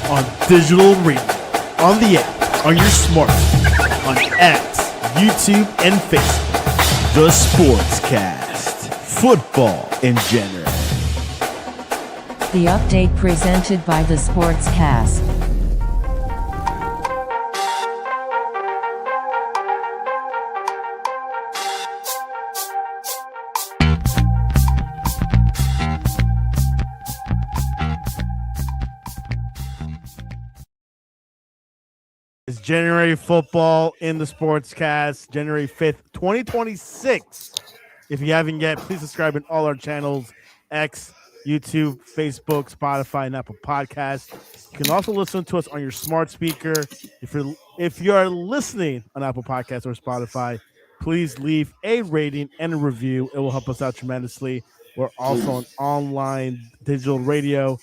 on digital radio, on the app, on your smartphone, on X, YouTube, and Facebook. The Sportscast. Football in general. The update presented by the Sportscast. It's January football in the Sportscast, January 5th, 2026. If you haven't yet, please subscribe in all our channels, X, YouTube, Facebook, Spotify, and Apple Podcasts. You can also listen to us on your smart speaker. If you're listening on Apple Podcasts or Spotify, please leave a rating and a review. It will help us out tremendously. We're also on online digital radio.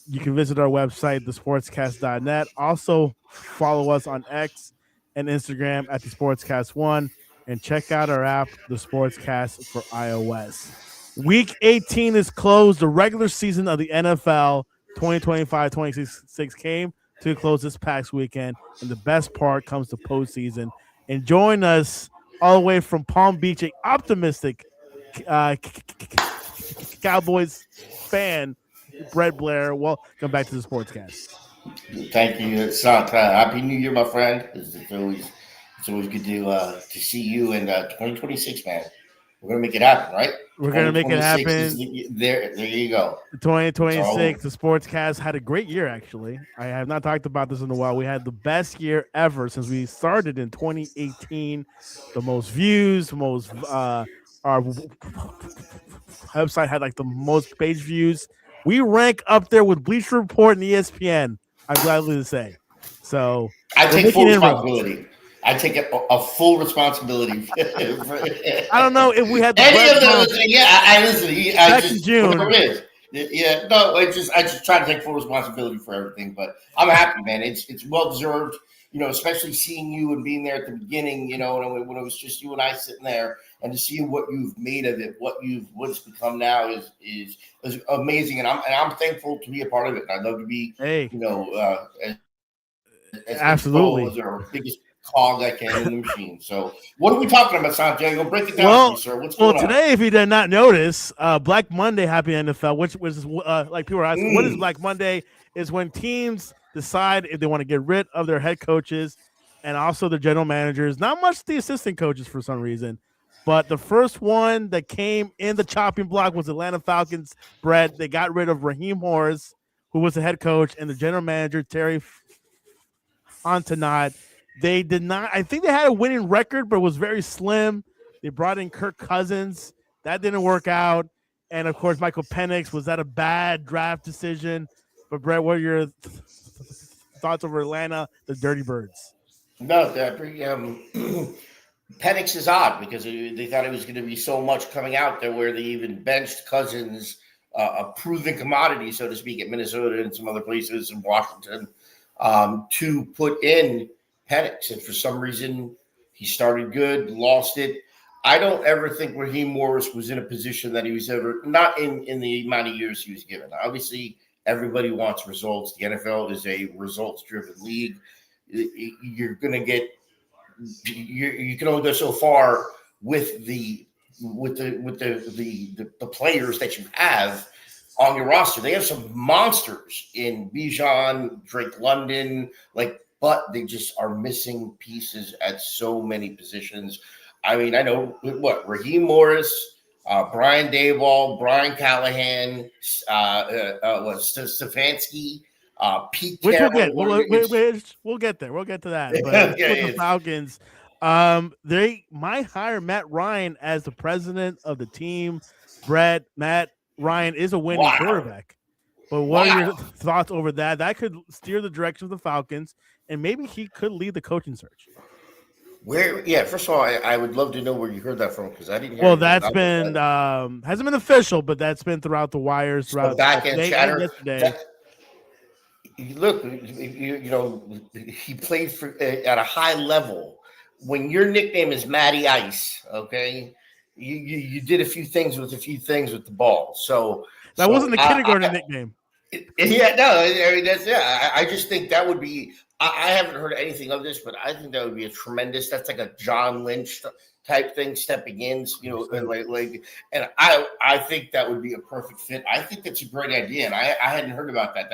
You can visit our website, thesportscast.net. Also, follow us on X and Instagram at the Sportscast1, and check out our app, the Sportscast for iOS. Week 18 is closed. The regular season of the NFL 2025-26 came to a close this past weekend, and the best part comes to postseason. And join us all the way from Palm Beach, an optimistic Cowboys fan, Blair. Welcome back to the Sportscast. Thank you, Sant. Happy New Year, my friend. It's always good to see you in 2026, man. We're gonna make it happen, right? We're gonna make it happen. There you go. 2026. The Sportscast had a great year. Actually, I have not talked about this in a while. We had the best year ever since we started in 2018. The most views, our website had like the most page views. We rank up there with Bleacher Report and ESPN. I'm gladly to say. So I take full responsibility. I take a full responsibility. I don't know if we had the any of those. Yeah, I listen. I just June. Whatever it is. Yeah, no. I just try to take full responsibility for everything. But I'm happy, man. It's well deserved. You know, especially seeing you and being there at the beginning. You know, when it was just you and I sitting there, and to see what you've made of it, what it's become now is amazing. And I'm thankful to be a part of it. And I'd love to be, as absolutely as our biggest cog I can in the machine. So, what are we talking about, Santiago? Break it down for me, sir. What's going on? Today, if you did not notice, Black Monday, happy NFL, which was like people are asking, what is Black Monday? Is when teams decide if they want to get rid of their head coaches and also the general managers, not much the assistant coaches for some reason. But the first one that came in the chopping block was Atlanta Falcons. Brett, they got rid of Raheem Morris, who was the head coach, and the general manager, Terry Fontenot. They did not – I think they had a winning record, but it was very slim. They brought in Kirk Cousins. That didn't work out. And, of course, Michael Penix. Was that a bad draft decision? But, Brett, what are your thoughts over Atlanta, the Dirty Birds? No, Penix is odd because they thought it was going to be so much coming out there where they even benched Cousins, a proven commodity, so to speak, at Minnesota and some other places in Washington, to put in Penix. And for some reason, he started good, lost it. I don't ever think Raheem Morris was in a position that he was ever, not in the amount of years he was given. Obviously, everybody wants results. The NFL is a results-driven league. You're going to get, you can only go so far with the players that you have on your roster. They have some monsters in Bijan, Drake London, but they just are missing pieces at so many positions. I mean, I know Raheem Morris, Brian Daboll, Brian Callahan, Stefanski, Pete Carroll. We'll get there. We'll get to that. But with the Falcons, they might hire Matt Ryan as the president of the team. Matt Ryan is a winning quarterback. But what are your thoughts over that? That could steer the direction of the Falcons, and maybe he could lead the coaching search. First of all, I would love to know where you heard that from because I didn't hear. Well, that's been hasn't been official, but that's been throughout the wires, throughout back end chatter. Yesterday. Look, he played at a high level. When your nickname is Matty Ice, okay, you did a few things with the ball. So that wasn't the kindergarten nickname. Yeah, no, I mean that's yeah. I just think that would be. I haven't heard anything of this, but I think that would be a tremendous. That's like a John Lynch type thing, stepping in, and and I think that would be a perfect fit. I think that's a great idea, and I hadn't heard about that.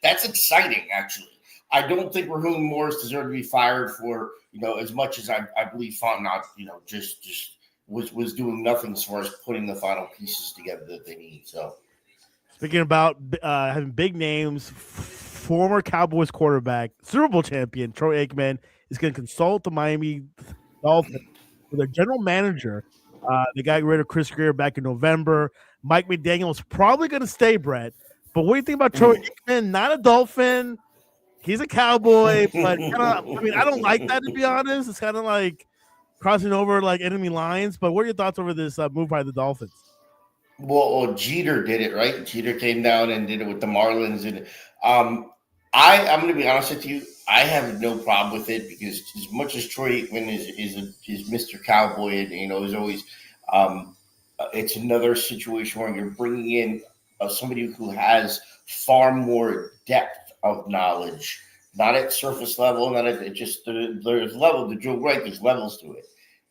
That's exciting, actually. I don't think Raheem Morris deserved to be fired for as much as I believe Fontenot just was doing nothing as far as putting the final pieces together that they need. So. Speaking about having big names, former Cowboys quarterback, Super Bowl champion Troy Aikman is going to consult the Miami Dolphins with their general manager. They got rid of Chris Greer back in November. Mike McDaniel is probably going to stay, Brett. But what do you think about Troy Aikman? Not a Dolphin. He's a Cowboy, but I don't like that, to be honest. It's kind of like crossing over like enemy lines. But what are your thoughts over this move by the Dolphins? Well, Jeter did it, right? Jeter came down and did it with the Marlins, and I'm going to be honest with you. I have no problem with it because as much as Troy Aikman is Mr. Cowboy, and is always, it's another situation where you're bringing in somebody who has far more depth of knowledge, not at surface level, not at just there's level. To Joe Wright, there's levels to it.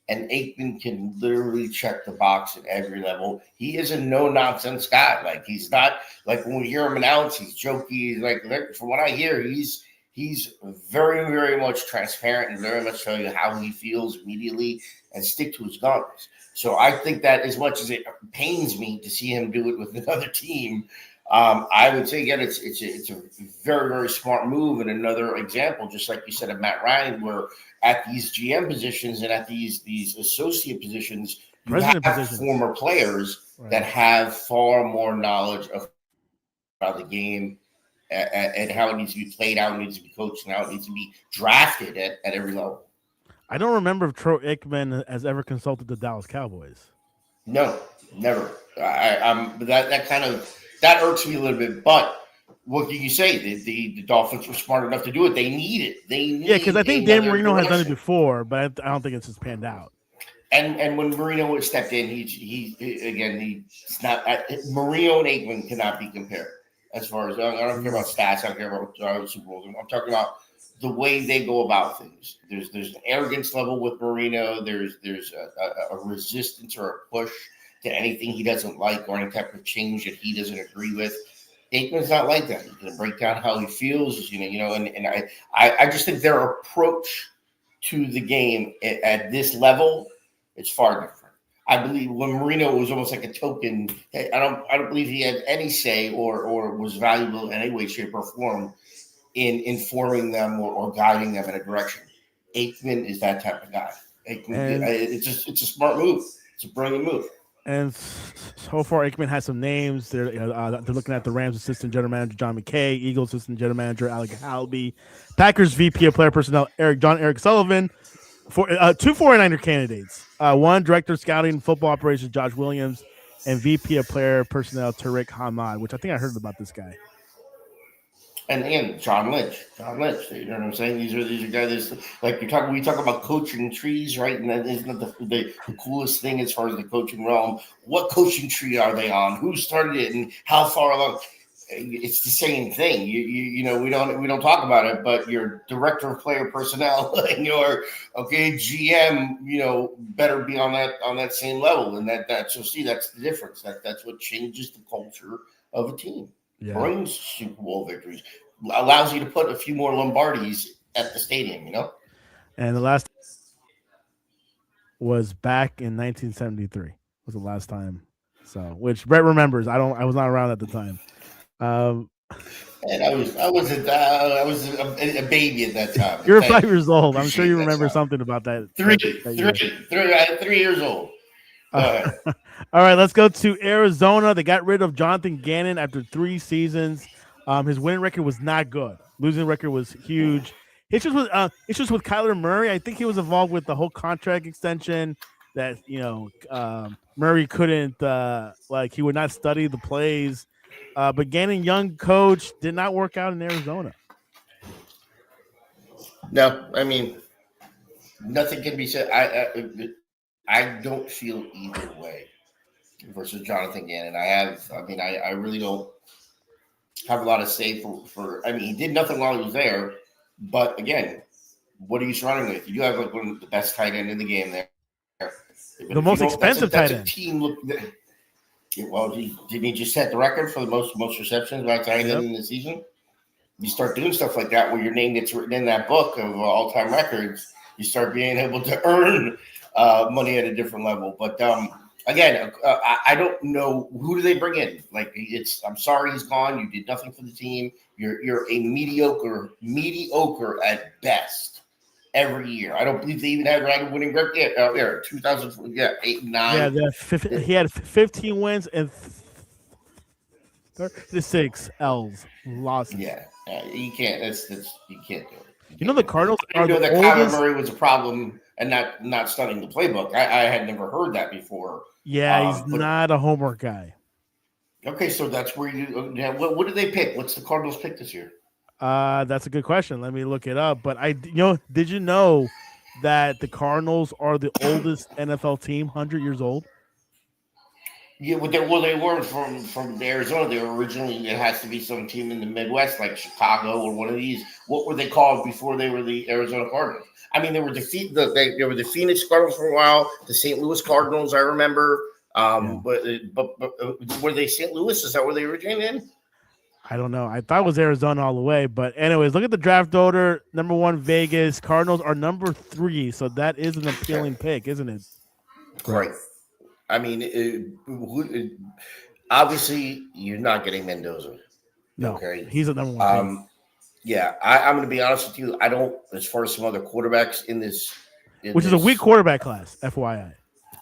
And Aikman can literally check the box at every level. He is a no-nonsense guy. Like, he's not like when we hear him announce, he's jokey. Like from what I hear, he's very, very much transparent and very much tell you how he feels immediately and stick to his guns. So I think that as much as it pains me to see him do it with another team, I would say again, it's a very, very smart move and another example, just like you said of Matt Ryan, where at these GM positions and at these associate positions, you have former players that have far more knowledge about the game and how it needs to be played, how it needs to be coached, and how it needs to be drafted at every level. I don't remember if Troy Aikman has ever consulted the Dallas Cowboys. No, never. That irks me a little bit, but what can you say? The Dolphins were smart enough to do it. They need it. Because I think Dan Marino has done it before, but I don't think it's just panned out. And when Marino stepped in, Marino and Aikman cannot be compared. As far as I don't care about stats, I don't care about Super Bowls. I'm talking about the way they go about things. There's an arrogance level with Marino. There's a resistance or a push to anything he doesn't like or any type of change that he doesn't agree with. Aikman's not like that. He's going to break down how he feels, and I just think their approach to the game at this level is far different. I believe when Marino was almost like a token, I don't believe he had any say or was valuable in any way, shape, or form in informing them or guiding them in a direction. Aikman is that type of guy. It's a smart move. It's a brilliant move. And so far, Aikman has some names. They're looking at the Rams assistant general manager John McKay, Eagles assistant general manager Alec Halby, Packers VP of player personnel Eric Sullivan, two 49er candidates. One director of scouting and football operations Josh Williams, and VP of player personnel Tariq Hamad, which I think I heard about this guy. And again, John Lynch. You know what I'm saying? These are guys like we talk about coaching trees, right? And that isn't the coolest thing as far as the coaching realm. What coaching tree are they on? Who started it, and how far along? It's the same thing. We don't talk about it, but your director of player personnel and your GM, better be on that same level, and that's the difference. That's what changes the culture of a team. Yeah. Brings Super Bowl victories, allows you to put a few more Lombardis at the stadium, And the last was back in 1973 was the last time. So, which Brett remembers. I was not around at the time. And I was a baby at that time. You're 5 years old. I'm sure you remember something about that. 3 years old. All right, let's go to Arizona. They got rid of Jonathan Gannon after 3 seasons. His winning record was not good. Losing record was huge. Issues with Kyler Murray. I think he was involved with the whole contract extension that Murray couldn't he would not study the plays. But Gannon, young coach, did not work out in Arizona. No, I mean nothing can be said. I don't feel either way versus Jonathan Gannon. I really don't. have a lot of say for. I mean, he did nothing while he was there, but again, what are you surrounding with? You do have like one of the best tight end in the game there. But The if you most don't, expensive that's tight a end. team. Look, well, didn't he just set the record for the most receptions by tight end in the season? You start doing stuff like that where your name gets written in that book of all-time records. You start being able to earn money at a different level. But again, I don't know, who do they bring in? Like, I'm sorry he's gone. You did nothing for the team. You're a mediocre at best every year. I don't believe they even had record winning record yet. 2000, 8 and 9. Yeah, he had 15 wins and 36 losses. Yeah, you can't. That's you can't do it. You know the Cardinals I are didn't know the that Kyler oldest. Murray was a problem and not studying the playbook. I had never heard that before. Yeah, he's But not a homework guy. okay, so that's where you. Yeah, what did they pick? What's the Cardinals pick this year? That's a good question. Let me look it up. But did you know that the Cardinals are the oldest NFL team, 100 years old? Yeah, they were from Arizona. They were originally. It has to be some team in the Midwest, like Chicago or one of these. What were they called before they were the Arizona Cardinals? I mean, they were they were the Phoenix Cardinals for a while. The St. Louis Cardinals, I remember. But were they St. Louis? Is that where they originated in? I don't know. I thought it was Arizona all the way. But anyways, look at the draft order. Number 1, Vegas. Cardinals are number 3. So that is an appealing pick, isn't it? Right. I mean, obviously, you're not getting Mendoza. No, okay, he's a number 1 pick. Yeah, I'm going to be honest with you. I don't, as far as some other quarterbacks in this, Which is a weak quarterback class, FYI.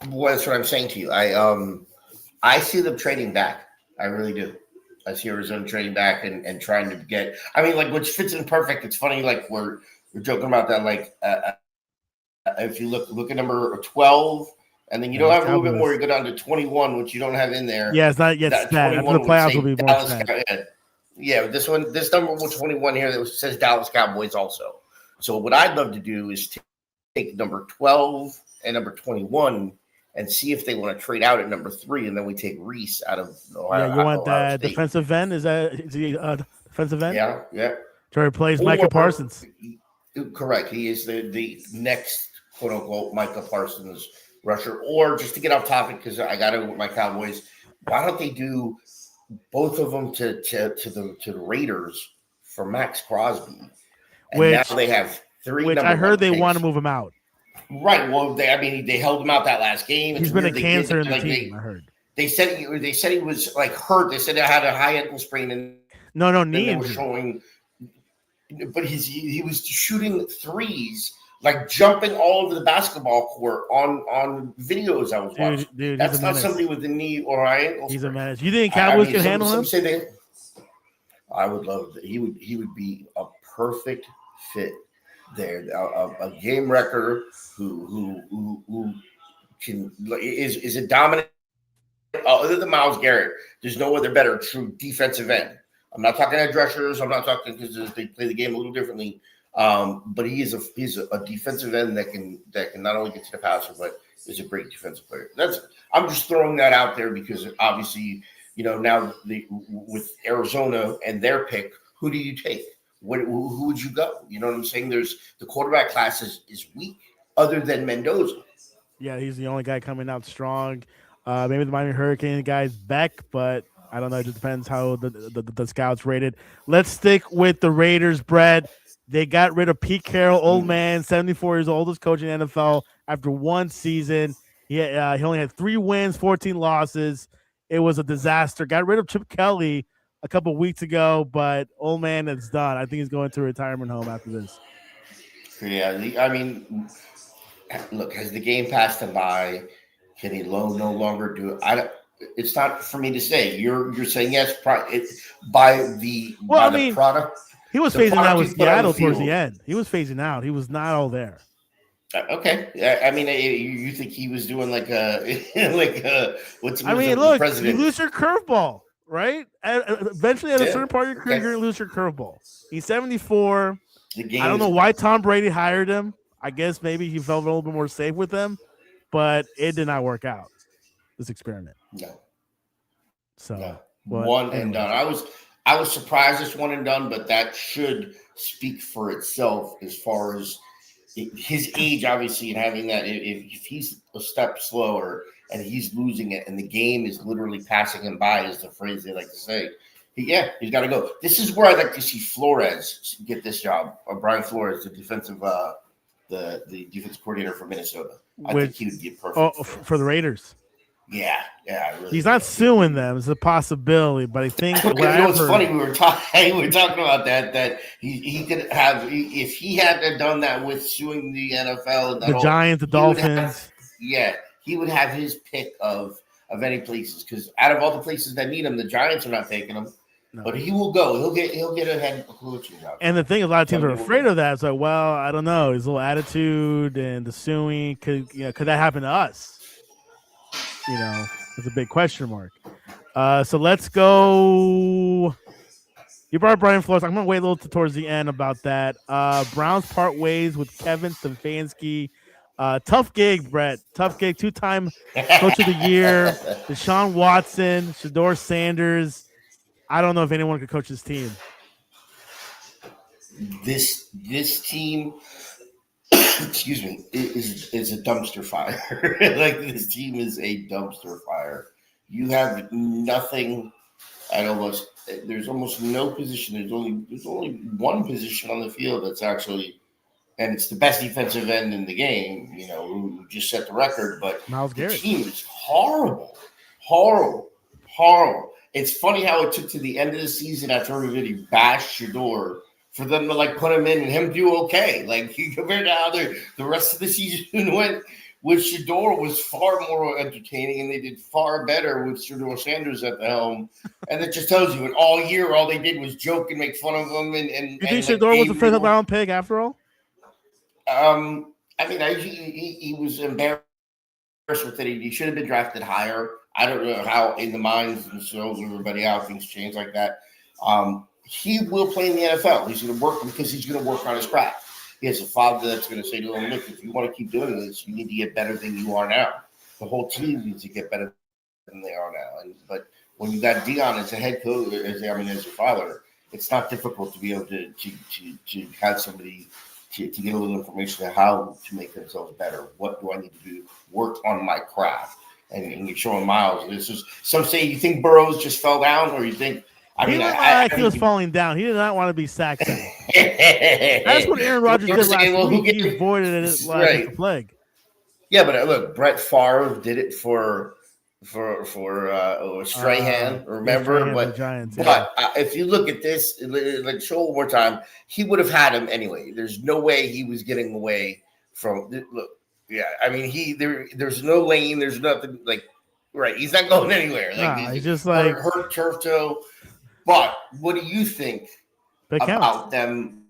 Well, that's what I'm saying to you. I see them trading back. I really do. I see Arizona trading back and trying to get. I mean, like, which fits in perfect. It's funny, like we're joking about that. Like, if you look at number 12. And then you don't have a little bit more. You go down to 21, which you don't have in there. Yeah, it's not yet sad. After the playoffs will be more sad. Yeah, this number 21 here that says Dallas Cowboys also. So what I'd love to do is take number 12 and number 21 and see if they want to trade out at number 3, and then we take Reese out of Ohio. Yeah, you want that defensive end? Is he defensive end? Yeah. To replace Micah Parsons. Correct. He is the next quote unquote Micah Parsons rusher. Or just to get off topic, because I got it with my Cowboys, why don't they do both of them to the Raiders for Max Crosby? And now they have 3. Which I heard they want to move him out. Right. Well, they held him out that last game. He's been a cancer in the team. I heard. They said he was like hurt. They said he had a high ankle sprain and no knee. They were showing, but he was shooting threes, like jumping all over the basketball court on videos I was watching. Dude, that's not somebody with a knee or high ankle. He's a menace. You think Cowboys can handle him? I would love that. He would be a perfect fit there. A game wrecker who is a dominant. Other than Myles Garrett, there's no other better true defensive end. I'm not talking edge rushers. I'm not talking because they play the game a little differently. But he's a defensive end that can not only get to the passer, but is a great defensive player. I'm just throwing that out there because obviously, now with Arizona and their pick, who do you take? Who would you go? You know what I'm saying? There's the quarterback class is weak, other than Mendoza. Yeah, he's the only guy coming out strong. Maybe the Miami Hurricane guy's back, but I don't know. It just depends how the scouts rated. Let's stick with the Raiders, Brad. They got rid of Pete Carroll, old man, 74 years old, oldest coach in the NFL after 1 season. He only had 3 wins, 14 losses. It was a disaster. Got rid of Chip Kelly a couple of weeks ago, but old man is done. I think he's going to a retirement home after this. Yeah, I mean, look, has the game passed him by? Can he no longer do it? It's not for me to say. You're saying yes. By the product. He was phasing out with Seattle towards the end. He was phasing out. He was not all there. Okay. I mean, you think he was doing like what's I mean, look, you lose your curveball, right? Eventually, at a certain part of your career, you're going to lose your curveball. He's 74. I don't know why Tom Brady hired him. I guess maybe he felt a little bit more safe with them, but it did not work out, this experiment. No. So, one and done. I was surprised it's one and done, but that should speak for itself as far as his age, obviously, and having that. If he's a step slower and he's losing it, and the game is literally passing him by, is the phrase they like to say. He's got to go. This is where I'd like to see Flores get this job, or Brian Flores, the defensive coordinator for Minnesota. I think he would be perfect for the Raiders. Yeah, really he's not suing them. It's a possibility, but I think what's funny. We were talking about that he could have, if he had done that with suing the NFL, the Giants, the Dolphins. He would have his pick of any places, because out of all the places that need him, the Giants are not taking him. No. But he will go. He'll get a head coaching job. And the thing is, a lot of teams are afraid of that. It's like, well, I don't know. His little attitude and the suing could that happen to us? It's a big question mark. So let's go. You brought up Brian Flores. I'm going to wait a little towards the end about that. Browns part ways with Kevin Stefanski. Tough gig, Brett. Tough gig. 2-time Coach of the Year. Deshaun Watson, Shedeur Sanders. I don't know if anyone could coach this team. This team, excuse me, is a dumpster fire. Like, this team is a dumpster fire. You have nothing at almost. There's almost no position. There's only one position on the field that's actually, and it's the best defensive end in the game. Who just set the record. But Myles Garrett. The team is horrible. It's funny how it took to the end of the season after everybody bashed Shedeur for them to put him in and him do okay. Compared to how the rest of the season went with Shedeur was far more entertaining, and they did far better with Shedeur Sanders at the helm. And it just tells you, and all year all they did was joke and make fun of him. And you think Shedeur was a fifth round pick after all? He was embarrassed with it. He should have been drafted higher. I don't know how, in the minds and souls of everybody out, things change like that. He will play in the NFL. He's going to work because he's going to work on his craft. He has a father that's going to say to him, look, if you want to keep doing this, you need to get better than you are now. The whole team needs to get better than they are now. But when you got Dion as a head coach, as your father, it's not difficult to be able to have somebody to get a little information on how to make themselves better. What do I need to do? Work on my craft. And you're showing Myles. This is, some say you think Burrows just fell down, or you think he was falling down. He did not want to be sacked. That's what Aaron Rodgers did last week. He avoided it like a plague. Yeah, but look, Brett Favre did it for Strahan. Remember, but Giants, if you look at this, show one more time, he would have had him anyway. There's no way he was getting away from. Look. Yeah, there's no lane, there's nothing right. He's not going anywhere. He's just hurt turf toe. But what do you think about them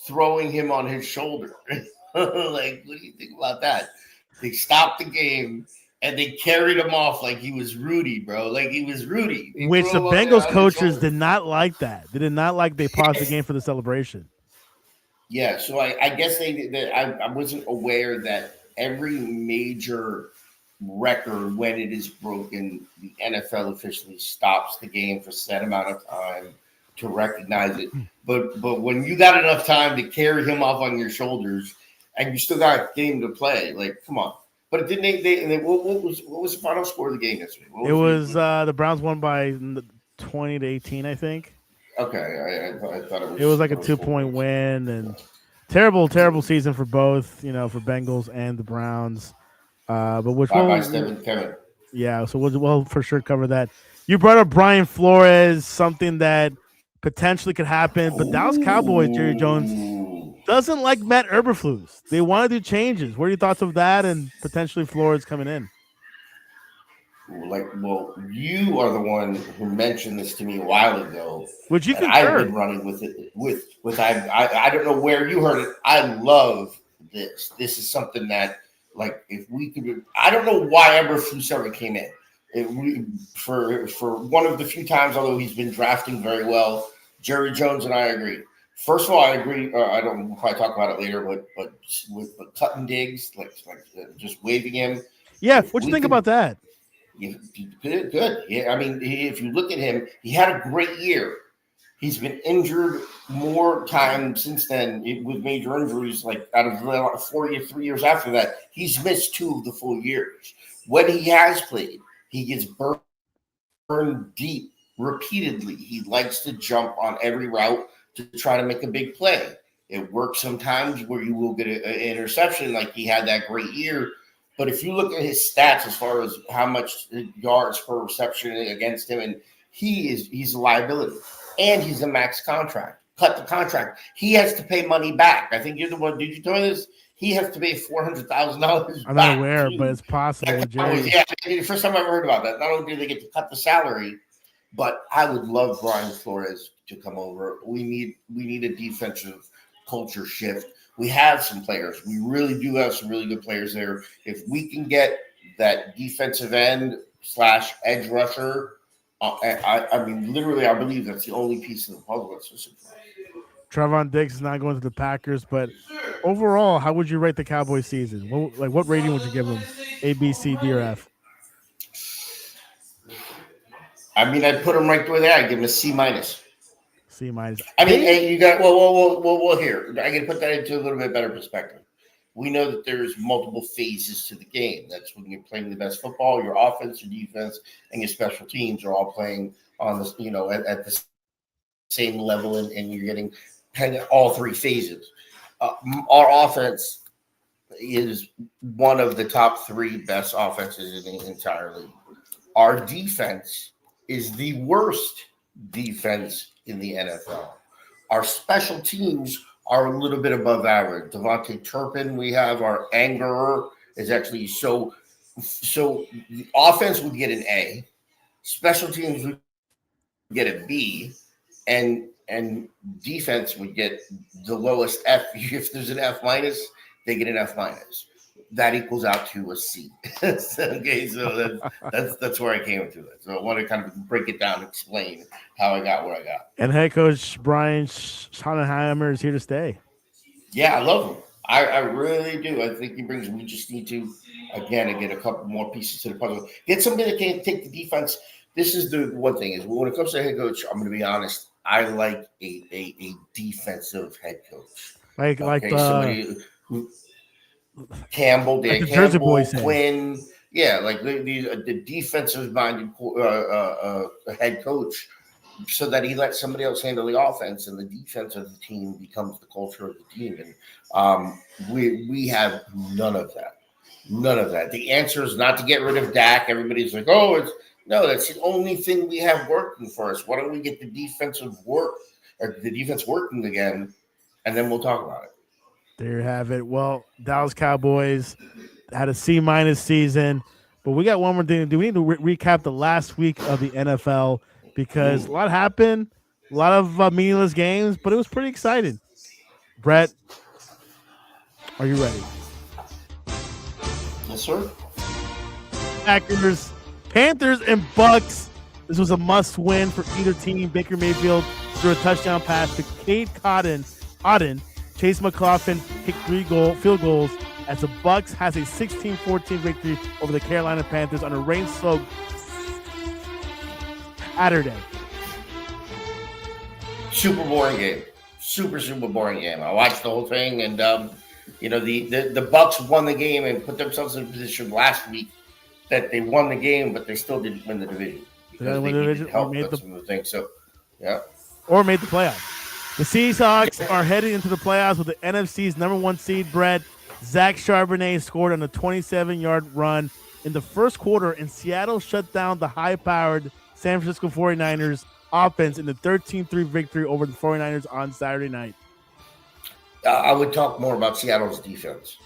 throwing him on his shoulder? What do you think about that? They stopped the game and they carried him off like he was Rudy, bro. He was Rudy. Which the Bengals coaches did not like that. They did not like they paused the game for the celebration. Yeah, so I guess I wasn't aware that every major record, when it is broken, the NFL officially stops the game for a set amount of time to recognize it. But when you got enough time to carry him off on your shoulders and you still got a game to play, come on. But it didn't. What was the final score of the game yesterday? It was the Browns won by 20-18, I think. Okay, I thought it was. It was like a 2-point win, and terrible season for both, for Bengals and the Browns. But which one? Kevin. Yeah, so we'll for sure cover that. You brought up Brian Flores, something that potentially could happen, but Dallas Cowboys, Jerry Jones doesn't like Matt Eberflus. They want to do changes. What are your thoughts of that and potentially Flores coming in? You are the one who mentioned this to me a while ago. Would you concur? I've been running with it. I don't know where you heard it. I love this. This is something that, if we could, I don't know why Eberflus ever came in. For one of the few times, although he's been drafting very well, Jerry Jones and I agree. First of all, I agree. I don't. We'll probably talk about it later, but with cutting digs, just waving him. Yeah, what do you think about that? Good. Yeah, I mean, if you look at him, he had a great year. He's been injured more time since then with major injuries. Like out of the 3 years after that, he's missed 2 of the full years. When he has played, he gets burned deep repeatedly. He likes to jump on every route to try to make a big play. It works sometimes where you will get an interception, like he had that great year. But if you look at his stats as far as how much yards per reception against him, and he's a liability, and he's a max contract. Cut the contract. He has to pay money back. I think you're the one. Did you tell me this? He has to pay $400,000. I'm not aware, but it's possible. Yeah, the first time I ever heard about that. Not only do they get to cut the salary, but I would love Brian Flores to come over. We need a defensive culture shift. We have some players. We really do have some really good players there. If we can get that defensive end / edge rusher, I mean, literally, I believe that's the only piece of the puzzle that's missing. Trevon Diggs is not going to the Packers, but overall, how would you rate the Cowboys season? What rating would you give them? A, B, C, D, or F? I mean, I'd put them right there. I'd give them a C-. C-. I mean, hey, you got well. Here, I can put that into a little bit better perspective. We know that there's multiple phases to the game. That's when you're playing the best football. Your offense, your defense, and your special teams are all playing on this, at the same level, and you're getting kind of all 3 phases. Our offense is one of the top 3 best offenses in the entire league. Our defense is the worst defense in the NFL. Our special teams are a little bit above average. Devontae Turpin, we have our angerer is actually so the offense would get an A, special teams would get a B, and defense would get the lowest F. If there's an F-, they get an F-. That equals out to a C. Okay, so that's where I came to it. So I want to kind of break it down and explain how I got where I got. And head coach Brian Schottenheimer is here to stay. Yeah, I love him. I really do. I think he brings. We just need to again get a couple more pieces to the puzzle. Get somebody that can take the defense. This is the one thing is when it comes to head coach. I'm going to be honest. I like a defensive head coach, like somebody who. Campbell, Dan like Campbell, Quinn, yeah, like the defensive-minded head coach, so that he lets somebody else handle the offense, and the defense of the team becomes the culture of the team. And we have none of that. None of that. The answer is not to get rid of Dak. Everybody's like, that's the only thing we have working for us. Why don't we get the defense working again, and then we'll talk about it. There you have it. Well, Dallas Cowboys had a C- season, but we got one more thing to do. We need to recap the last week of the NFL because a lot happened, a lot of meaningless games, but it was pretty exciting. Brett, are you ready? Yes, sir. Packers, Panthers, and Bucks. This was a must-win for either team. Baker Mayfield threw a touchdown pass to Cade Otton. Chase McLaughlin kicked 3 field goals as the Bucks has a 16-14 victory over the Carolina Panthers on a rain-soaked Saturday. Super boring game. Super boring game. I watched the whole thing, and the Bucks won the game and put themselves in a position last week that they won the game, but they still didn't win the division. They needed help. That's some of the things. So, yeah. Or made the playoffs. The Seahawks are heading into the playoffs with the NFC's number 1 seed, Brett. Zach Charbonnet scored on a 27-yard run in the first quarter, and Seattle shut down the high-powered San Francisco 49ers offense in the 13-3 victory over the 49ers on Saturday night. I would talk more about Seattle's defense.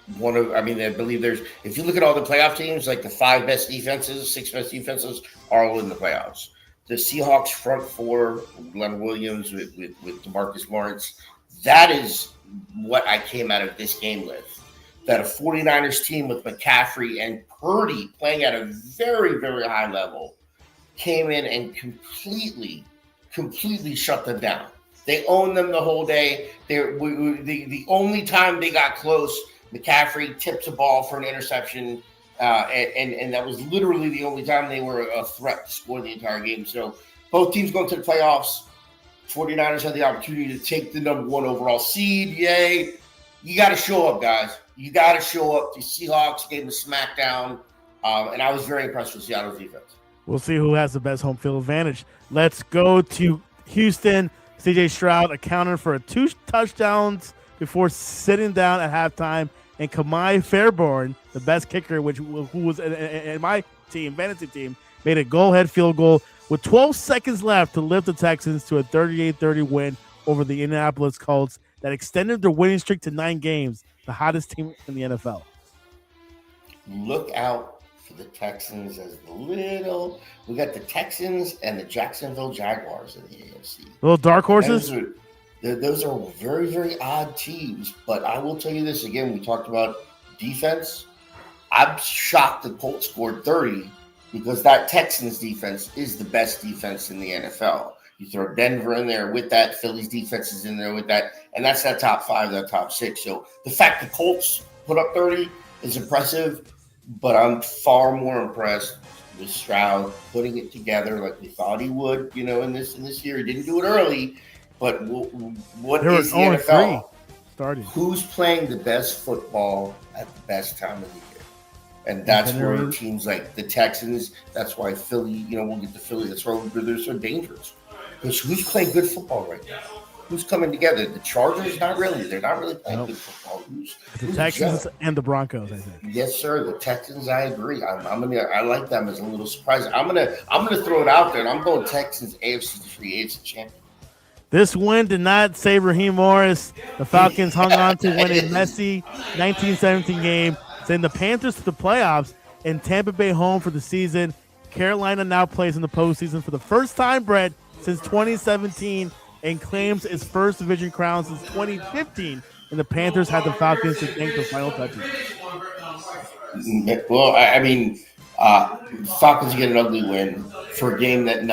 I believe if you look at all the playoff teams, like the 5 best defenses, 6 best defenses are all in the playoffs. The Seahawks front 4, Glenn Williams with DeMarcus Lawrence, that is what I came out of this game with. That a 49ers team with McCaffrey and Purdy playing at a very, very high level came in and completely shut them down. They owned them the whole day. The only time they got close, McCaffrey tips a ball for an interception and that was literally the only time they were a threat to score the entire game. So both teams going to the playoffs. 49ers had the opportunity to take the number 1 overall seed. Yay. You got to show up, guys. You got to show up. The Seahawks gave them a smackdown, and I was very impressed with Seattle's defense. We'll see who has the best home field advantage. Let's go to Houston. C.J. Stroud accounted for 2 touchdowns before sitting down at halftime, and Kamai Fairborn, the best kicker, who was in my team, fantasy team, made a go-ahead field goal with 12 seconds left to lift the Texans to a 38-30 win over the Indianapolis Colts that extended their winning streak to 9 games, the hottest team in the NFL. Look out for the Texans as we got the Texans and the Jacksonville Jaguars in the AFC. Little dark horses? Those are very, very odd teams. But I will tell you this again, we talked about defense. I'm shocked the Colts scored 30 because that Texans defense is the best defense in the NFL. You throw Denver in there with that, Philly's defense is in there with that, and that's that top 5, that top 6. So the fact the Colts put up 30 is impressive, but I'm far more impressed with Stroud putting it together like we thought he would, in this year. He didn't do it early, but what is the NFL? Starting. Who's playing the best football at the best time of the year? And that's where teams like the Texans, that's why Philly, we'll get to Philly. That's why they're so dangerous. Because who's playing good football right now? Who's coming together? The Chargers, not really. They're not really playing good football. The Texans and the Broncos, I think. Yes, sir. The Texans, I agree. I like them as a little surprise. I'm gonna throw it out there, and I'm going Texans AFC free agent champion. This win did not save Raheem Morris. The Falcons hung on to win a messy 19-17 game, sending the Panthers to the playoffs and Tampa Bay home for the season. Carolina now plays in the postseason for the first time, Brett, since 2017 and claims its first division crown since 2015. And the Panthers had the Falcons to thank the final touches. Well, Falcons get an ugly win for a game that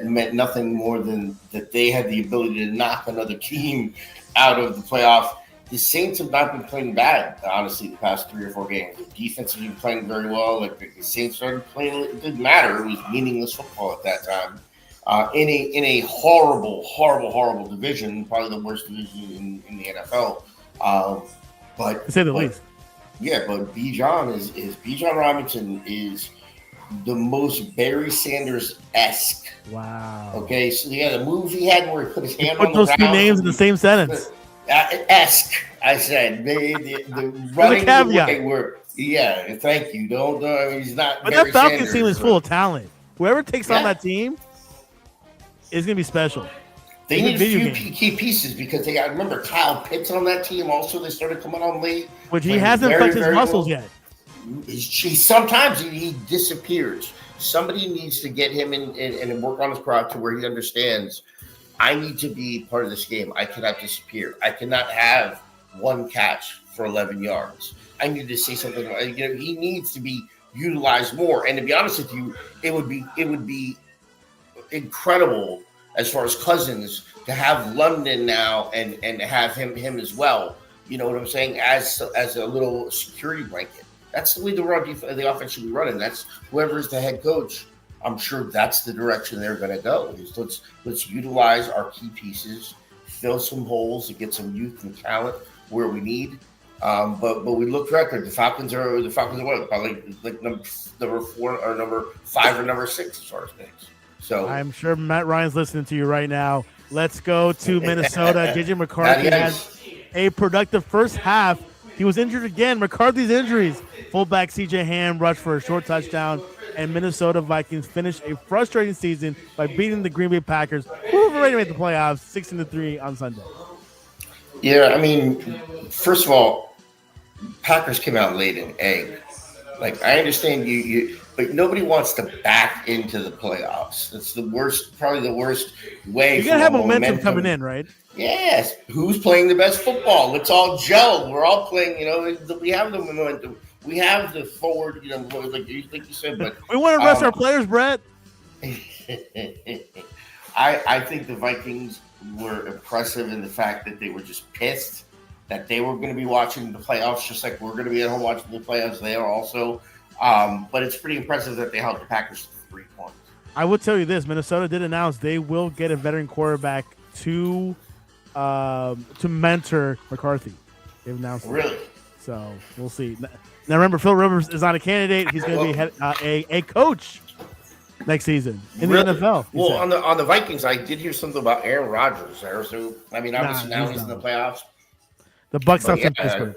meant nothing more than that they had the ability to knock another team out of the playoff. The Saints have not been playing bad, honestly, the past 3 or 4 games. The defense has been playing very well. Like the Saints started playing, it didn't matter. It was meaningless football at that time. In a horrible division, probably the worst division in the NFL. But to say the least. Yeah, but Bijan Robinson is the most Barry Sanders-esque. Wow. Okay, so the move he had where he put his hand on the ground. Put those 2 names in the same sentence. Esque, I said. The running caveat. Yeah, thank you. Don't he's not. But Barry that Falcons Sanders, team is full of talent. Whoever takes on that team is going to be special. They need a few key pieces because they got, remember, Kyle Pitts on that team also. They started coming on late. Which he hasn't flexed his muscles yet. Sometimes he disappears. Somebody needs to get him in and work on his craft to where he understands, I need to be part of this game. I cannot disappear. I cannot have 1 catch for 11 yards. I need to say something. He needs to be utilized more. And to be honest with you, it would be incredible as far as Cousins to have London now and to have him as well. You know what I'm saying? As a little security blanket. That's the way the offense should be running. That's whoever's the head coach. I'm sure that's the direction they're going to go. Let's utilize our key pieces, fill some holes, and get some youth and talent where we need. But we look record. The Falcons are what? Probably like number 4 or number 5 or number 6 as far as picks. So I'm sure Matt Ryan's listening to you right now. Let's go to Minnesota. JJ McCarthy has a productive first half. He was injured again. McCarthy's injuries. Fullback C.J. Ham rushed for a short touchdown, and Minnesota Vikings finished a frustrating season by beating the Green Bay Packers, who have already made the playoffs, 16-3 on Sunday. Yeah, first of all, Packers came out late in egg. Like, I understand you, but nobody wants to back into the playoffs. It's probably the worst way. You gotta have momentum coming in, right? Yes. Who's playing the best football? Let's all gel. We're all playing. We have the momentum. We have the forward. Like you said, but we want to rest our players, Brett. I think the Vikings were impressive in the fact that they were just pissed that they were going to be watching the playoffs, just like we're going to be at home watching the playoffs. They are also. But it's pretty impressive that they held the Packers to 3 points. I will tell you this: Minnesota did announce they will get a veteran quarterback to mentor McCarthy. They've announced Really? that. So we'll see. Now remember, Phil Rivers is not a candidate. He's going to be a coach next season in the NFL. Well, on the Vikings, I did hear something about Aaron Rodgers there. So I mean, obviously now he's in the playoffs. The Bucs have some Pittsburgh.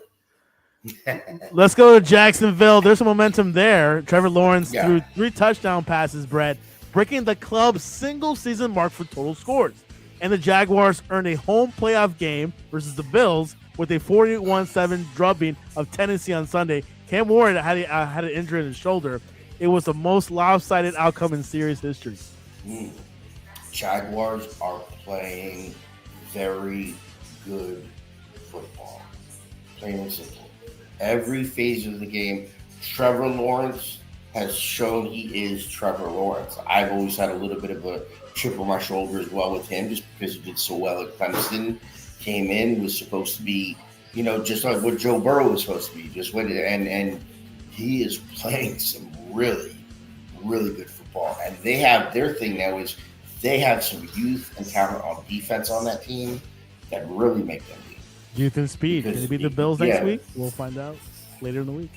Let's go to Jacksonville. There's some momentum there. Trevor Lawrence threw 3 touchdown passes, Brett, breaking the club's single-season mark for total scores. And the Jaguars earned a home playoff game versus the Bills with a 41-7 drubbing of Tennessee on Sunday. Cam Warren had an injury in his shoulder. It was the most lopsided outcome in series history. Jaguars are playing very good football. Plain and simple. Every phase of the game, Trevor Lawrence has shown he is Trevor Lawrence. I've always had a little bit of a chip on my shoulder as well with him, just because he did so well at Clemson. Came in, was supposed to be, just like what Joe Burrow was supposed to be. Just went and he is playing some really, really good football. And they have their thing now is they have some youth and talent on defense on that team that really make them beat. Youth and speed. Can it be the Bills next week? We'll find out later in the week.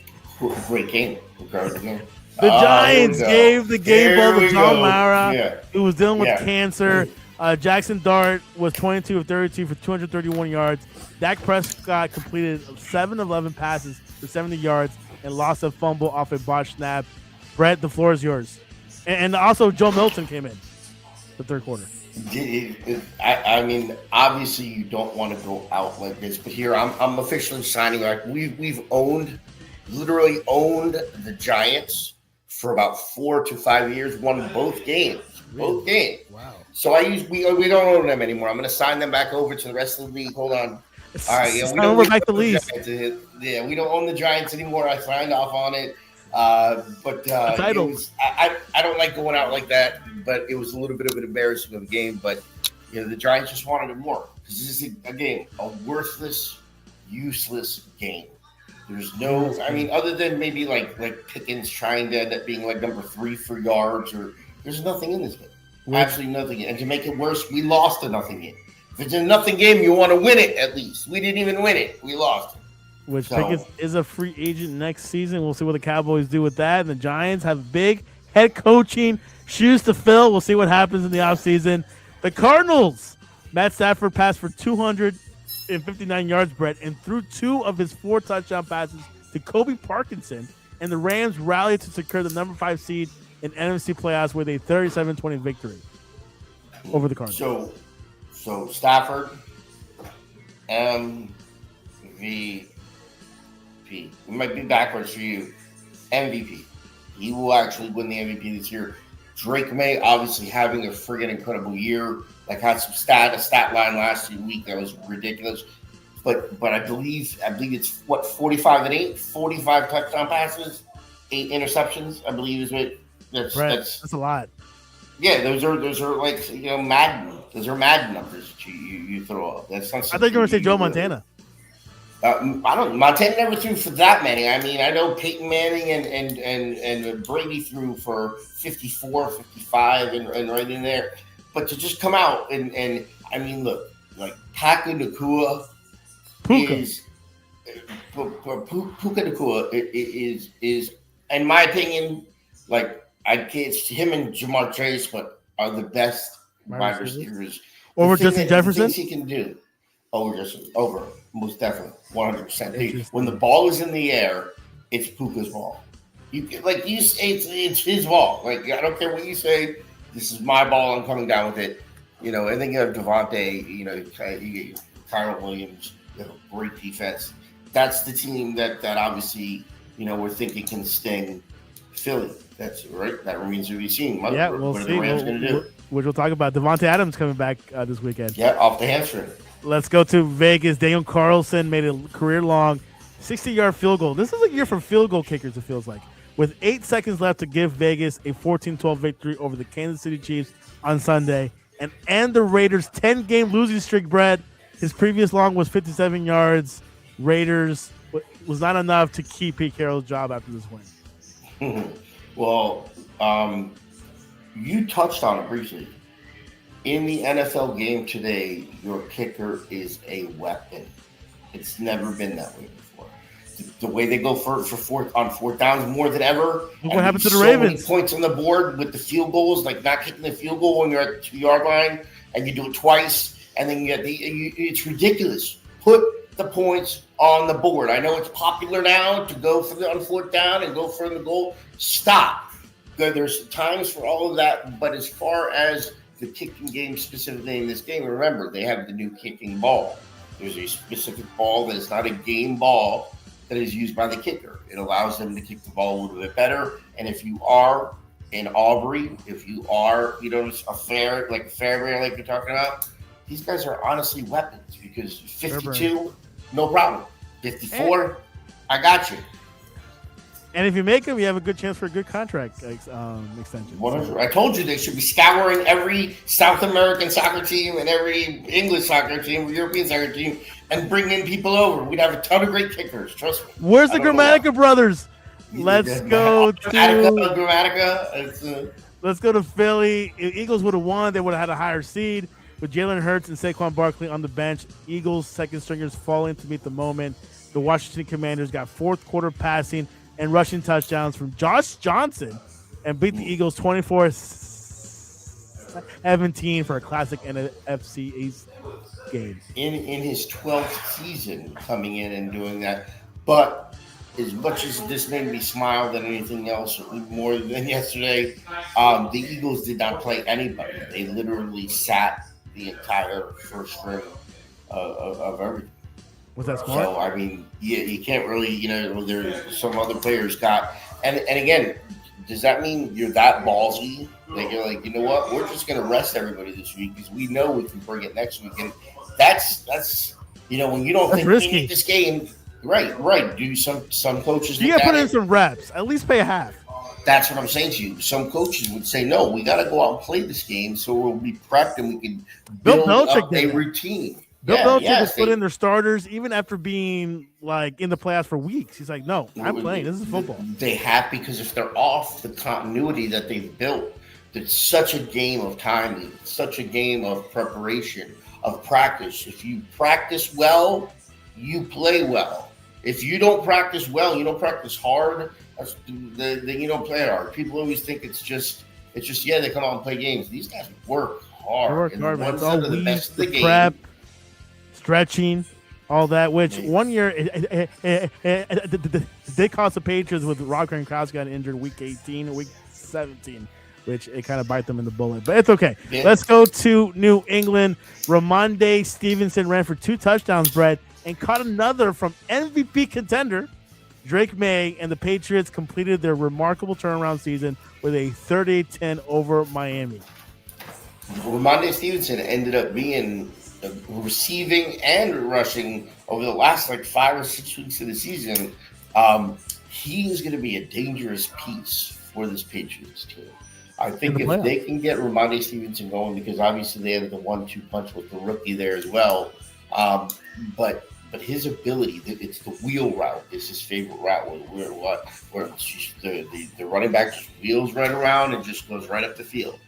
Great game. Regarding the game. The Giants gave the game ball to John Mara, who was dealing with cancer. Jackson Dart was 22 of 32 for 231 yards. Dak Prescott completed 7 of 11 passes for 70 yards and lost a fumble off a botched snap. Brett, the floor is yours. And also Joe Milton came in the third quarter. I mean, obviously you don't want to go out like this, but here I'm officially signing. Like we've literally owned the Giants for about 4 to 5 years. Won both games. Both games. Wow. So we don't own them anymore. I'm going to sign them back over to the rest of the league. Hold on. All right. Yeah, we don't own the Giants anymore. I signed off on it. But I don't like going out like that. But it was a little bit of an embarrassing of a game. But the Giants just wanted it more because this is a worthless, useless game. There's no, I mean, other than maybe like Pickens trying to end up being like number 3 for yards, or there's nothing in this game. Absolutely nothing. And to make it worse, we lost a nothing game. If it's a nothing game, you want to win it at least. We didn't even win it. We lost it. Pickens is a free agent next season. We'll see what the Cowboys do with that. And the Giants have big head coaching shoes to fill. We'll see what happens in the offseason. The Cardinals, Matt Stafford passed for 259 yards, Brett, and threw 2 of his 4 touchdown passes to Kobe Parkinson. And the Rams rallied to secure the number 5 seed in NFC playoffs with a 37-20 victory over the Cardinals. So Stafford, MVP. It might be backwards for you. MVP. He will actually win the MVP this year. Drake May, obviously having a friggin' incredible year. Like had a stat line last week that was ridiculous. But I believe it's 45-8, 45 touchdown passes, 8 interceptions. I believe is what that's a lot. Yeah, those are like Madden. Those are Madden numbers that you throw up. That's not. I thought you were going to say Joe Montana. Montana never threw for that many. I mean, I know Peyton Manning and Brady threw for 54, 55, and right in there. But to just come out and I mean, look, like Puka Nacua is in my opinion, like it's him and Jamar Chase, but are the best wide receivers. Over Justin Jefferson? Things he can do. Over, most definitely, 100%. When the ball is in the air, it's Puka's ball. It's his ball. Like I don't care what you say. This is my ball. I'm coming down with it. I think you have Devontae. You get Kyle Williams. Great defense. That's the team that obviously we're thinking can sting Philly. That's right. That remains to be seen. We'll see. What are the Rams going to do? Which we'll talk about. Devontae Adams coming back this weekend. Yeah, off the hamstring. Let's go to Vegas. Daniel Carlson made a career-long 60-yard field goal. This is a year for field goal kickers, it feels like. With 8 seconds left to give Vegas a 14-12 victory over the Kansas City Chiefs on Sunday and end the Raiders' 10-game losing streak, Brett. His previous long was 57 yards. Raiders was not enough to keep Pete Carroll's job after this win. Well, you touched on it briefly. In the NFL game today, your kicker is a weapon. It's never been that way before. The way they go for fourth downs more than ever, Look and what happened to the so many Ravens. points on the board with the field goals, like not kicking the field goal when you're at the 2 yard line, and you do it twice, and then you get it's ridiculous. Put the points on the board. I know it's popular now to go for the on fourth down and go for the goal. Stop. There's times for all of that, but as far as the kicking game specifically in this game, remember they have the new kicking ball. There's a specific ball that is not a game ball that is used by the kicker. It allows them to kick the ball a little bit better. And if you are in Aubrey, if you are, a fair like you're talking about, these guys are honestly weapons because 52, no problem. 54, I got you. And if you make them, you have a good chance for a good contract extension. I told you they should be scouring every South American soccer team and every English soccer team, European soccer team, and bring in people over. We'd have a ton of great kickers. Trust me. Where's the Grammatica brothers? Let's go to Grammatica. Let's go to Philly. If Eagles would have won, they would have had a higher seed. With Jalen Hurts and Saquon Barkley on the bench, Eagles second stringers falling to meet the moment. The Washington Commanders got fourth quarter passing and rushing touchdowns from Josh Johnson and beat the Eagles 24-17 for a classic NFC East game. In his 12th season coming in and doing that. But as much as this made me smile than anything else, more than yesterday, the Eagles did not play anybody. They literally sat the entire first string of everything. Was that smart? So, I mean, you can't really, there's some other players got, and again, does that mean you're that ballsy? Like, you're like, you know what? We're just going to rest everybody this week because we know we can bring it next week. And that's when you don't think risky. You need this game, right. Do some coaches. You got to put in some reps, at least pay a half. That's what I'm saying to you. Some coaches would say, no, we got to go out and play this game so we'll be prepped and we can build up a routine. Bill Belichick has put in their starters even after being like in the playoffs for weeks. He's like, no, I'm playing. This is football. They have, because if they're off the continuity that they've built, it's such a game of timing, such a game of preparation, of practice. If you practice well, you play well. If you don't practice well, you don't practice hard, then you don't play hard. People always think it's just they come out and play games. These guys work hard. They work hard, man. It's all the best of the game. Prep, stretching, all that. Which 1 year they cost the Patriots with Rob Gronkowski got injured week 18, week 17, which it kind of bite them in the bullet. But it's okay. Yeah. Let's go to New England. Ramondre Stevenson ran for 2 touchdowns, Brett, and caught another from MVP contender Drake May, and the Patriots completed their remarkable turnaround season with a 38-10 over Miami. Ramondre Stevenson ended up being receiving and rushing over the last 5 or 6 weeks of the season. He is going to be a dangerous piece for this Patriots team. I think if they can get Ramondre Stevenson going, because obviously they have the 1-2 punch with the rookie there as well. But his ability, it's the wheel route, is his favorite route, where the running back just wheels right around and just goes right up the field.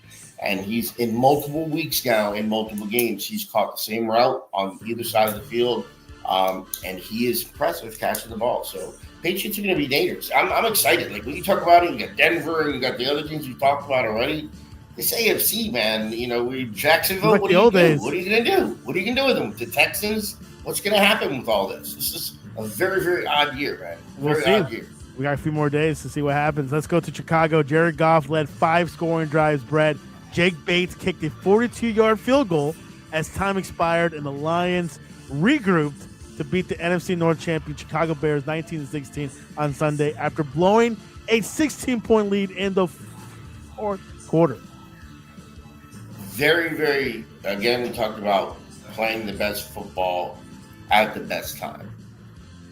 And he's in multiple weeks now, in multiple games, he's caught the same route on either side of the field. And he is impressive catching the ball. So Patriots are going to be dangerous. I'm excited. Like when you talk about it, you got Denver and you got the other teams you talked about already. This AFC, man, we Jacksonville, like what are you going to do? What are you going to do? What are you going to do with them? The Texans? What's going to happen with all this? This is a very, very odd year, man. Very odd year. We got a few more days to see what happens. Let's go to Chicago. Jared Goff led 5 scoring drives, Brett. Jake Bates kicked a 42-yard field goal as time expired, and the Lions regrouped to beat the NFC North champion Chicago Bears 19-16 on Sunday after blowing a 16-point lead in the fourth quarter. Very, very, again, we talked about playing the best football at the best time.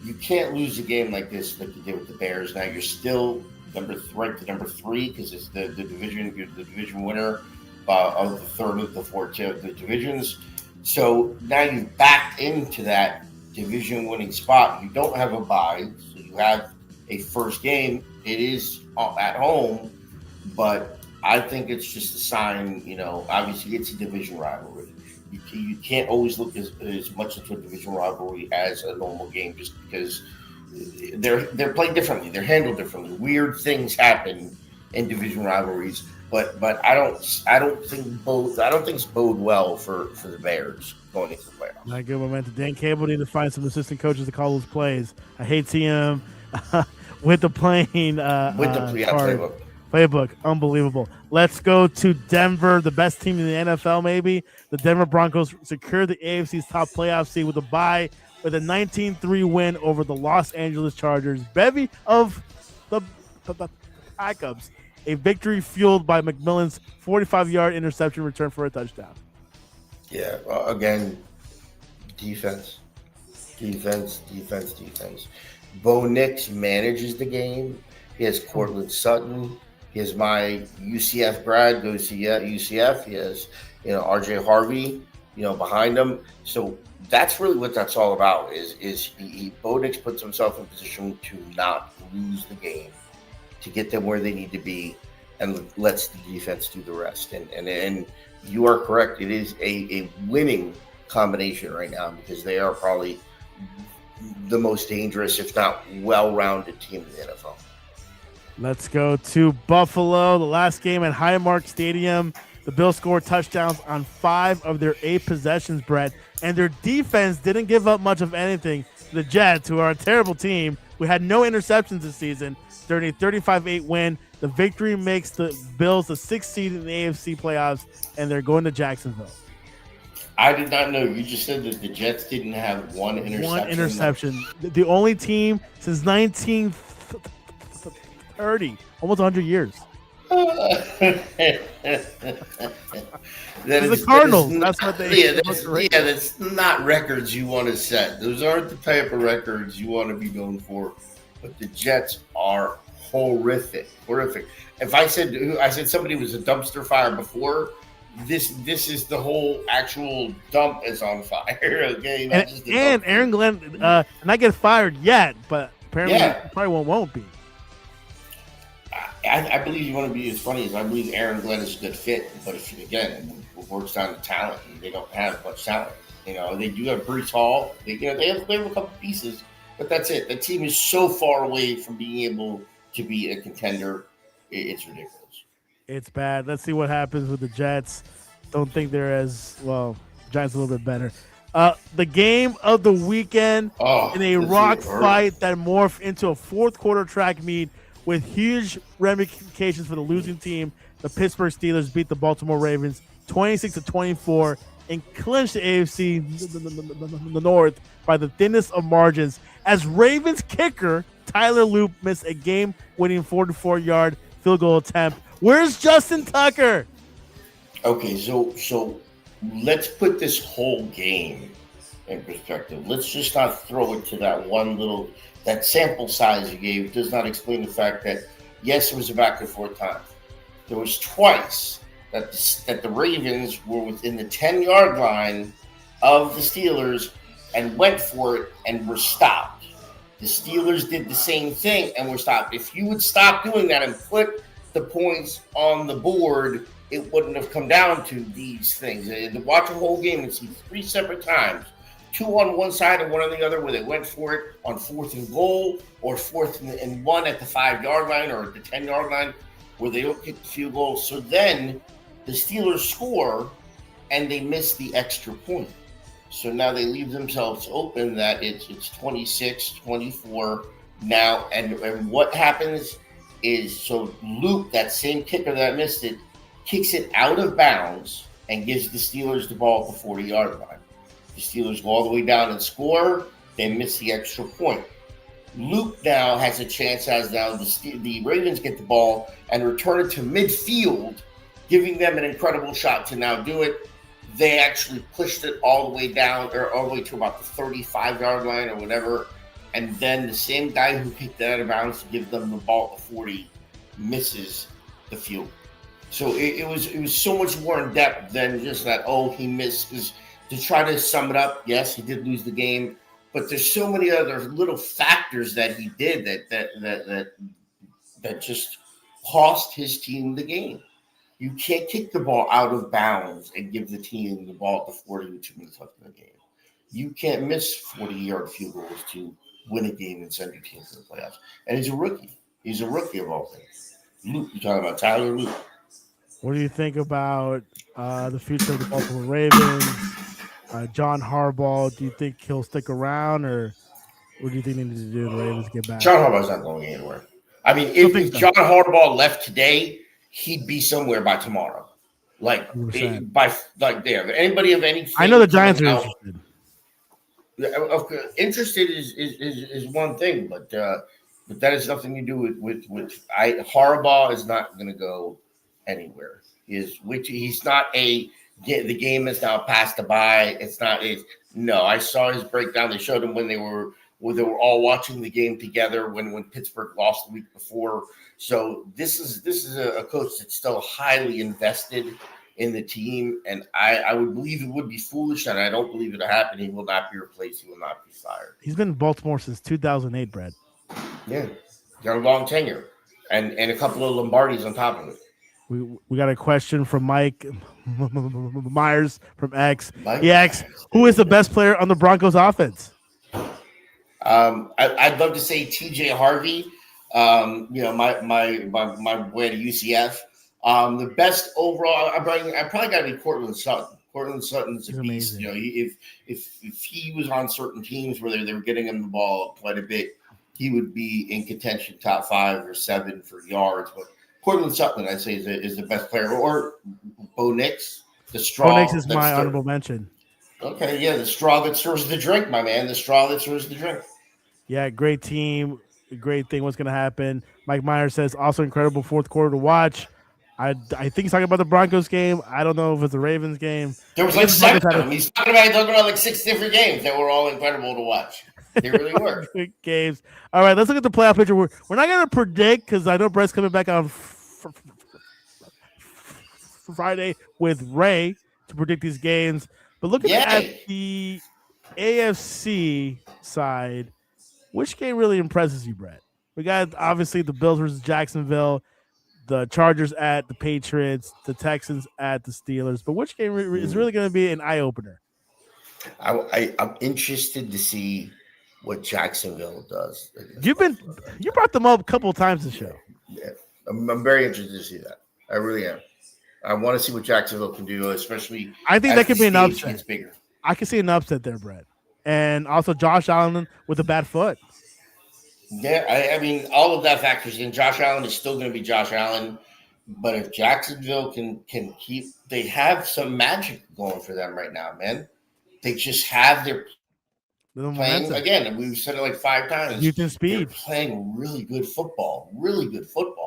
You can't lose a game like this like you did with the Bears. Now you're still number 3 because it's the division. You're the division winner of the third of the 4 the divisions. So now you've backed into that division winning spot. You don't have a bye, so you have a first game It is at home, but I think it's just a sign. Obviously it's a division rivalry. You can't always look as much into a division rivalry as a normal game, just because they're played differently. They're handled differently. Weird things happen in division rivalries, but I don't think it's bode well for the Bears going into the playoffs. Not good momentum. Dan Cable need to find some assistant coaches to call those plays. I hate seeing him with the playing Playbook. Playbook. Unbelievable. Let's go to Denver, the best team in the NFL, maybe. The Denver Broncos secured the AFC's top playoff seed with a bye with a 19-3 win over the Los Angeles Chargers. Bevy of the backups. A victory fueled by McMillan's 45-yard interception return for a touchdown. Yeah, again, defense. Bo Nix manages the game. He has Cortland Sutton. He has my UCF grad goes to UCF. He has RJ Harvey behind him. So that's really what that's all about. Is Bo Nix puts himself in a position to not lose the game, to get them where they need to be, and lets the defense do the rest. And you are correct. It is a winning combination right now, because they are probably the most dangerous, if not well-rounded team in the NFL. Let's go to Buffalo. The last game at Highmark Stadium. The Bills scored touchdowns on 5 of their 8 possessions, Brett. And their defense didn't give up much of anything to the Jets, who are a terrible team. We had no interceptions this season during a 35-8 win. The victory makes the Bills the 6th seed in the AFC playoffs, and they're going to Jacksonville. I did not know. You just said that the Jets didn't have one interception. One interception. The only team since 1930, almost 100 years. The Cardinals. That's what they. That's not records you want to set. Those aren't the type of records you want to be going for. But the Jets are horrific. If I said somebody was a dumpster fire before, this is the whole actual dump is on fire. Okay, and Aaron Glenn not get fired yet, but apparently probably won't be. I believe you want to be as funny as I believe Aaron Glenn is a good fit, but if again it works down to talent, and they don't have much talent. They do have Breece Hall. They have a couple pieces, but that's it. The team is so far away from being able to be a contender. It's ridiculous. It's bad. Let's see what happens with the Jets. Don't think they're as well. Giants a little bit better. The game of the weekend in a rock fight that morphed into a fourth quarter track meet with huge ramifications for the losing team. The Pittsburgh Steelers beat the Baltimore Ravens 26-24 and clinched the AFC the North by the thinnest of margins, as Ravens kicker Tyler Loop missed a game-winning 44-yard field goal attempt. Where's Justin Tucker? Okay, so let's put this whole game in perspective. Let's just not throw it to that sample size you gave does not explain the fact that, yes, it was a back and forth time. There was twice that the Ravens were within the 10-yard line of the Steelers and went for it and were stopped. The Steelers did the same thing and were stopped. If you would stop doing that and put the points on the board, it wouldn't have come down to these things. To watch a whole game and see 3 separate times, 2 on one side and 1 on the other, where they went for it on 4th and goal or 4th and 1 at the 5-yard line or at the 10-yard line, where they don't kick the field goal. So then the Steelers score and they miss the extra point. So now they leave themselves open that it's 26-24 now. And what happens is, so Luke, that same kicker that missed it, kicks it out of bounds and gives the Steelers the ball at the 40-yard line. The Steelers go all the way down and score. They miss the extra point. Luke now has a chance, as now the Ravens get the ball and return it to midfield, giving them an incredible shot to now do it. They actually pushed it all the way down, or all the way to about the 35-yard line or whatever. And then the same guy who kicked it out of bounds to give them the ball at the 40 misses the field. So it was so much more in depth than just that, he missed. Because to try to sum it up, yes, he did lose the game, but there's so many other little factors that he did that that just cost his team the game. You can't kick the ball out of bounds and give the team the ball at the 40 with 2 minutes left in the game. You can't miss 40-yard field goals to win a game and send your team to the playoffs. And he's a rookie. He's a rookie of all things. Luke, you're talking about Tyler Luke. What do you think about the future of the Baltimore Ravens? John Harbaugh, do you think he'll stick around, or what do you think they need to do the Ravens get back? John Harbaugh's not going anywhere. I mean, if John Harbaugh left today, he'd be somewhere by tomorrow. Like there. Anybody of any? I know the Giants are interested. Interested is one thing, but that has nothing to do with Harbaugh is not going to go anywhere. He's not the game is now past the bye. It's not. No, I saw his breakdown. They showed him when they were all watching the game together when Pittsburgh lost the week before. So this is a coach that's still highly invested in the team, and I would believe it would be foolish, and I don't believe it'll happen. He will not be replaced. He will not be fired. He's been in Baltimore since 2008, Brad. Yeah, got a long tenure, and a couple of Lombardis on top of it. We got a question from Mike Myers from X. He asks, who is the best player on the Broncos offense? I'd love to say TJ Harvey. My way to UCF. The best overall, I probably got to be Cortland Sutton. Cortland Sutton's a beast. Amazing. You know, if he was on certain teams where they were getting him the ball quite a bit, he would be in contention top 5 or 7 for yards. But Cortland Sutton, I'd say, is the best player. Or Bo Nix, the straw. Bo Nix is my honorable mention. Okay, yeah, the straw that stirs the drink, my man. The straw that stirs the drink. Yeah, great team. Great thing. What's going to happen? Mike Myers says, also incredible fourth quarter to watch. I think he's talking about the Broncos game. I don't know if it's the Ravens game. There was like 7 of them. He's talking about like 6 different games that were all incredible to watch. They really were. Good games. All right, let's look at the playoff picture. We're not going to predict because I know Brett's coming back on Friday with Ray to predict these games. But looking at the AFC side, which game really impresses you, Brett? We got obviously the Bills versus Jacksonville, the Chargers at the Patriots, the Texans at the Steelers. But which game is really going to be an eye-opener? I'm interested to see what Jacksonville does. You brought them up a couple of times this show. Yeah, I'm very interested to see that. I really am. I want to see what Jacksonville can do, especially. I think that could be an upset. It's bigger. I can see an upset there, Brett, and also Josh Allen with a bad foot. Yeah, I mean, all of that factors in. Josh Allen is still going to be Josh Allen, but if Jacksonville can keep, they have some magic going for them right now, man. They just have their playing again, and we've said it like 5 times. Youth and speed. They're playing really good football, really good football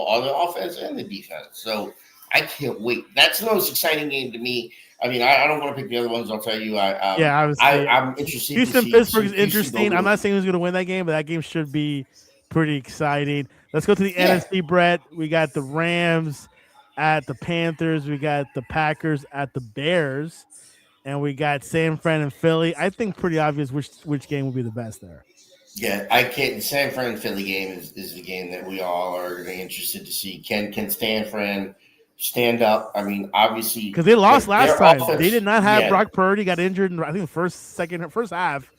on the offense and the defense. So I can't wait. That's the most exciting game to me. I mean, I don't want to pick the other ones. I'll tell you. I'm interested. Houston Pittsburgh is interesting. I'm not saying who's going to win that game, but that game should be pretty exciting. Let's go to the NFC, Brett. We got the Rams at the Panthers. We got the Packers at the Bears, and we got San Fran and Philly. I think pretty obvious which game will be the best there. Yeah, I can't. The San Fran Philly game is the game that we all are going to be interested to see. Can San Fran stand up? I mean, obviously, because they lost last time. They did not have Brock Purdy. Got injured in I think the first half,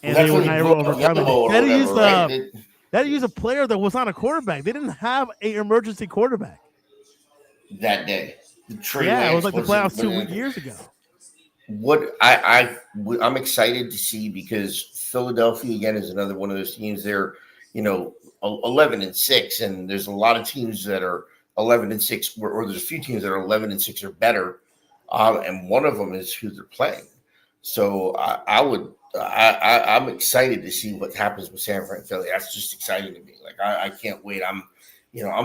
and they were not able to overcome it. They had to use a player that was not a quarterback. They didn't have an emergency quarterback that day. It was like the playoffs 2 years ago. What I'm excited to see, because Philadelphia again is another one of those teams. They're 11-6, and there's a lot of teams that are 11-6, or there's a few teams that are 11-6 or better, and one of them is who they're playing. So I'm excited to see what happens with San Fran Philly. That's just exciting to me. Like I can't wait. I'm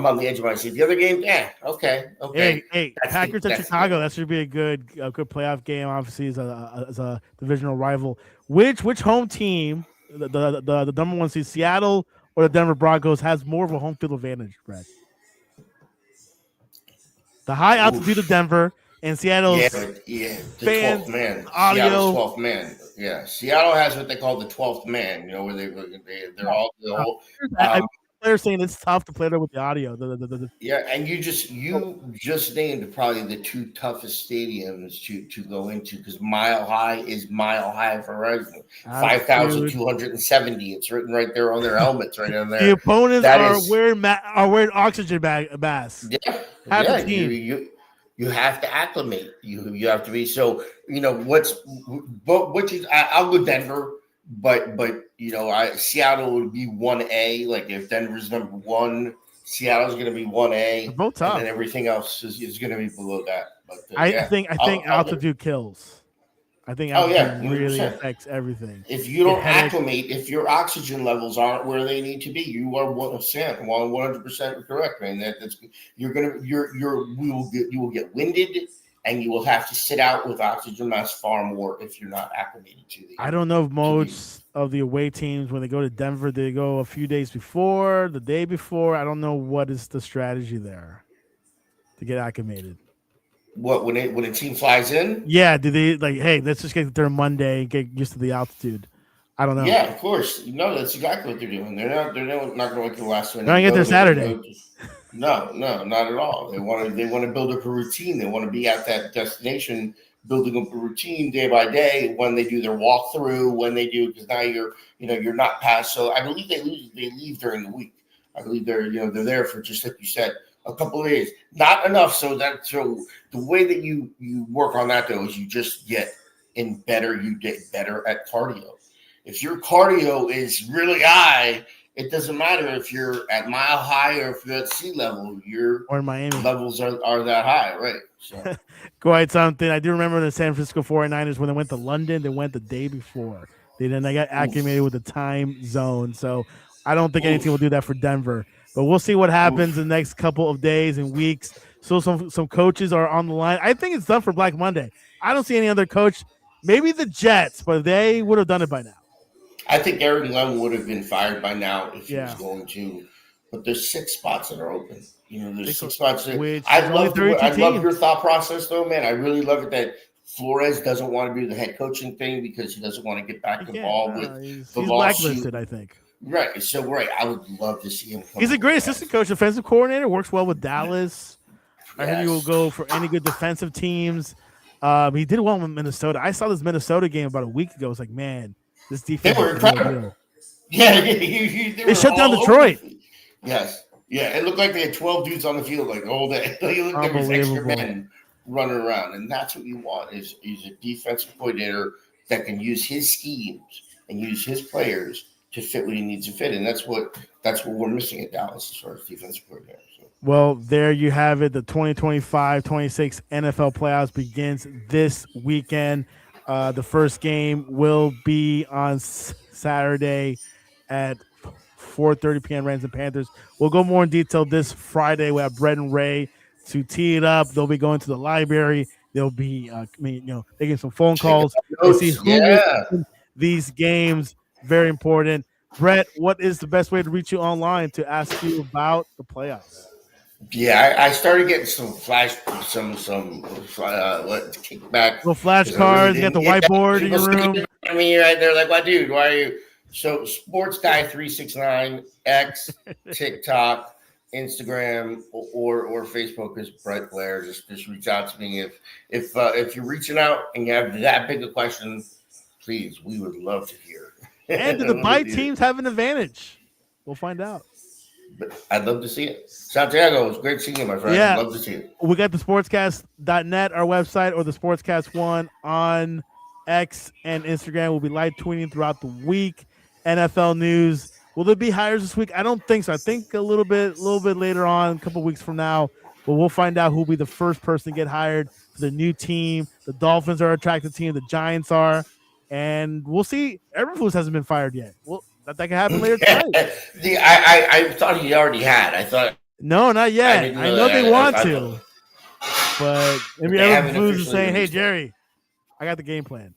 on the edge of my seat. The other game, okay. Hey, Packers at Chicago. That should be a good playoff game. Obviously, as a divisional rival. Which home team, the number 1 seed, Seattle or the Denver Broncos, has more of a home field advantage, Brad? The high altitude of Denver. and Yeah, Seattle's but the 12th fans man, Seattle's audio. 12th man. Yeah, Seattle has what they call the 12th man. Where they're all the Uh, whole. I players saying it's tough to play there with the audio. Yeah, and you just named probably the two toughest stadiums to go into because Mile High is Mile High for Horizon. Dude. 5,270. It's written right there on their helmets, right on The there. opponents That are is, wearing oxygen masks. yeah, Half the yeah. team. You have to acclimate. You have to be so. Which is I'll go Denver, but Seattle would be 1A. Like if Denver's number one, Seattle's going to be They're 1A, both and tough. then everything else is going to be below that. But I yeah, think I'll altitude kills. I think oh yeah, altitude really 100%. affects everything. If you Get don't headache. acclimate, if your oxygen levels aren't where they need to be, you are 100% correct, man. That's you're gonna you will get winded, and you will have to sit out with oxygen masks far more if you're not acclimated to the I don't know if to the. most of the away teams when they go to Denver, they go a few days before, the day before. I don't know what is the strategy there to get acclimated. What when a team flies in? Yeah, do they like? Hey, let's just get there Monday and get used to the altitude. I don't know. Yeah, of course. No, that's exactly what they're doing. They're not going to the last They're gonna minute. get there Saturday. No, not at all. They want to build up a routine. They want to be at that destination, building up a routine day by day. When they do their walkthrough, when they do because now you're not past. So I believe they leave during the week. I believe they're there for just like you said a couple of days. Not enough. So the way that you work on that though is you just get better. You get better at cardio. If your cardio is really high, it doesn't matter if you're at Mile High or if you're at sea level. Your Or in Miami. levels are that high, right? So Quite something. I do remember the San Francisco 49ers when they went to London, they went the day before. They got acclimated with the time zone. So I don't think anything will oof, do that for Denver. But we'll see what happens in oof. the next couple of days and weeks. So some coaches are on the line. I think it's done for Black Monday. I don't see any other coach. Maybe the Jets, but they would have done it by now. I think Aaron Glenn would have been fired by now if he was Yeah. going to. But there's 6 spots that are open. There's Six, 6 spots. which I is only love 32 I love teams. your thought process, though, man. I really love it that Flores doesn't want to do the head coaching thing because he doesn't want to get back involved with He's the lawsuit. blacklisted, I think. Right. So, right. I would love to see him come He's a over great back. assistant coach, defensive coordinator, works well with Dallas. I heard he will Yes. go for any good defensive teams. He did well with Minnesota. I saw this Minnesota game about a week ago. I was like, man, this They defense were is the real incredible. deal. Yeah, They were shut down all over Detroit. the field. Yes. Yeah, it looked like they had 12 dudes on the field like the whole day. Like, it looked like there was extra Unbelievable. men running around. And that's what you want is a defensive coordinator that can use his schemes and use his players to fit what he needs to fit. And that's what we're missing at Dallas as far as defensive coordinator. So. Well, there you have it. The 2025-26 NFL playoffs begins this weekend. The first game will be on Saturday at 4:30 p.m. Rams and Panthers. We'll go more in detail this Friday. We have Brett and Ray to tee it up. They'll be going to the library. They'll be, making some phone Taking calls and see notes. who will Yeah. win these games. Very important. Brett, what is the best way to reach you online to ask you about the playoffs? Yeah, I started getting some kickback. Little Because I really flashcards, you got didn't. the Yeah, whiteboard in people your room. I mean, right there, like, "Why, dude? Why are you?" So, Sports Guy 369 X, TikTok, Instagram, or Facebook is Brett Blair. Just reach out to me if you're reaching out and you have that big a question. Please, we would love to hear. And do the bye teams have an advantage? We'll find out. But I'd love to see it. Santiago, it was great seeing you, my friend. Yeah. Love to see it. We got the sportscast.net, our website, or the Sportscast One on X and Instagram. We'll be live tweeting throughout the week. NFL news. Will there be hires this week? I don't think so. I think a little bit later on, a couple weeks from now. But we'll find out who will be the first person to get hired for the new team. The Dolphins are an attractive team. The Giants are. And we'll see. Eberflus hasn't been fired yet. Well, that can happen later tonight. I thought he already had. I thought no, not yet. I know they want to, but maybe Eberflus is saying, "Hey, Jerry, I got the game plan.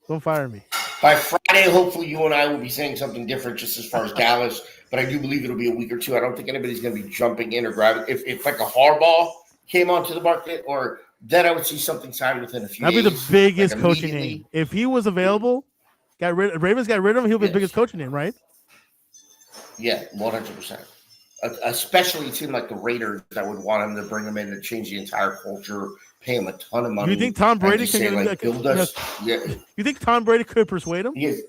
Don't fire me." By Friday, hopefully, you and I will be saying something different just as far as Dallas. But I do believe it'll be a week or two. I don't think anybody's going to be jumping in or grabbing. If like a Harbaugh came onto the market or then I would see something signed within a few That'd be days. the biggest like coaching immediately. name. If he was available, Ravens got rid of him, he'll be the Yes. biggest coaching name, right? Yeah, 100%. Especially a team like the Raiders that would want him to bring him in and change the entire culture, pay him a ton of money. You think Tom Brady and just can say, get him? like, build us? Yeah. You think Tom Brady could persuade him? Yes.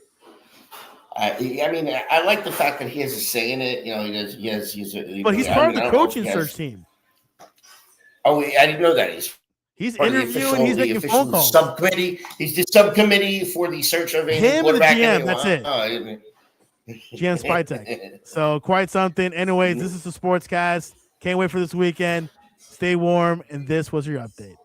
I mean, I like the fact that he has a say in it. You know, But he's part of the coaching search team. Oh, I didn't know that. He's part of the interviewing. He's making phone calls. Subcommittee. He's the subcommittee for the search of a him and the quarterback. GM. That's it. GM Spytech. So quite something. Anyways, this is the Sportscast. Can't wait for this weekend. Stay warm, and this was your update.